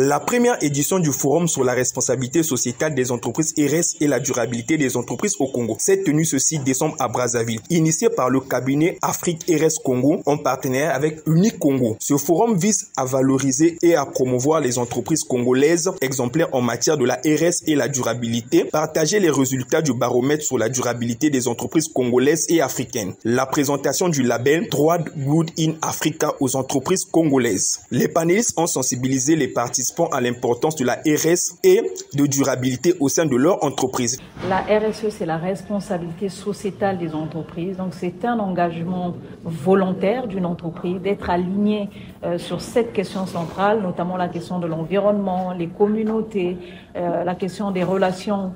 La première édition du Forum sur la responsabilité sociétale des entreprises RS et la durabilité des entreprises au Congo s'est tenue ce 6 décembre à Brazzaville, initié par le cabinet Afrique RS Congo en partenariat avec Unique Congo. Ce forum vise à valoriser et à promouvoir les entreprises congolaises exemplaires en matière de la RS et la durabilité, partager les résultats du baromètre sur la durabilité des entreprises congolaises et africaines, la présentation du label Droit Good in Africa aux entreprises congolaises. Les panélistes ont sensibilisé les participants à l'importance de la RS et de durabilité au sein de leur entreprise. La RSE, c'est la responsabilité sociétale des entreprises. Donc, c'est un engagement volontaire d'une entreprise d'être aligné sur cette question centrale, notamment la question de l'environnement, les communautés, la question des relations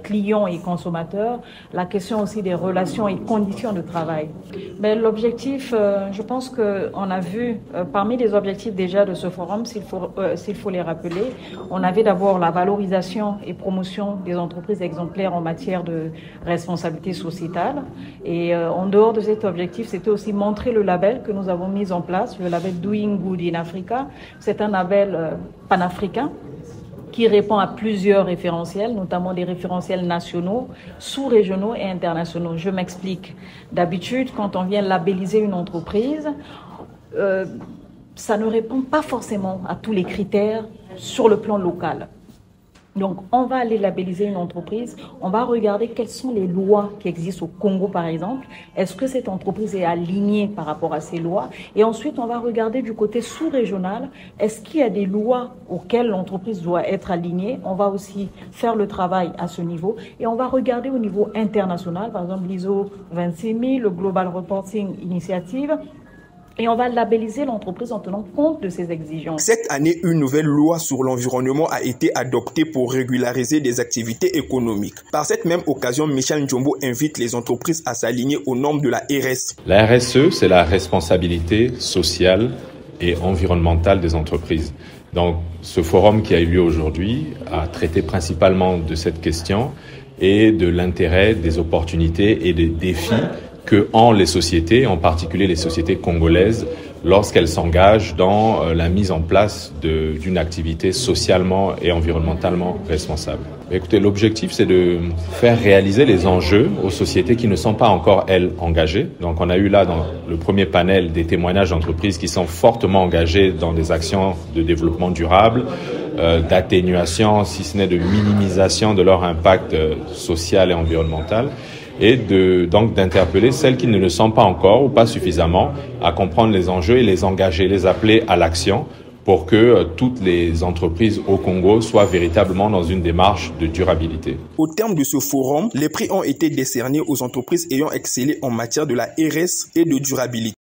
clients et consommateurs, la question aussi des relations et conditions de travail. Mais l'objectif, je pense qu'on a vu, parmi les objectifs déjà de ce forum, s'il faut les rappeler, on avait d'abord la valorisation et promotion des entreprises exemplaires en matière de responsabilité sociétale. Et en dehors de cet objectif, c'était aussi montrer le label que nous avons mis en place, le label Doing Good in Africa. C'est un label panafricain qui répond à plusieurs référentiels, notamment des référentiels nationaux, sous-régionaux et internationaux. Je m'explique. D'habitude, quand on vient labelliser une entreprise, ça ne répond pas forcément à tous les critères sur le plan local. Donc, on va aller labelliser une entreprise, on va regarder quelles sont les lois qui existent au Congo, par exemple. Est-ce que cette entreprise est alignée par rapport à ces lois? Et ensuite, on va regarder du côté sous-régional, est-ce qu'il y a des lois auxquelles l'entreprise doit être alignée? On va aussi faire le travail à ce niveau. Et on va regarder au niveau international, par exemple l'ISO 26000, le Global Reporting Initiative. Et on va labelliser l'entreprise en tenant compte de ces exigences. Cette année, une nouvelle loi sur l'environnement a été adoptée pour régulariser des activités économiques. Par cette même occasion, Michel Njombo invite les entreprises à s'aligner aux normes de la RS. La RSE, c'est la responsabilité sociale et environnementale des entreprises. Donc, ce forum qui a eu lieu aujourd'hui a traité principalement de cette question et de l'intérêt, des opportunités et des défis que ont les sociétés, en particulier les sociétés congolaises, lorsqu'elles s'engagent dans la mise en place d'une activité socialement et environnementalement responsable. Écoutez, l'objectif, c'est de faire réaliser les enjeux aux sociétés qui ne sont pas encore, elles, engagées. Donc, on a eu là, dans le premier panel, des témoignages d'entreprises qui sont fortement engagées dans des actions de développement durable, d'atténuation, si ce n'est de minimisation de leur impact social et environnemental, et donc d'interpeller celles qui ne le sont pas encore ou pas suffisamment à comprendre les enjeux et les engager, les appeler à l'action pour que toutes les entreprises au Congo soient véritablement dans une démarche de durabilité. Au terme de ce forum, les prix ont été décernés aux entreprises ayant excellé en matière de la RS et de durabilité.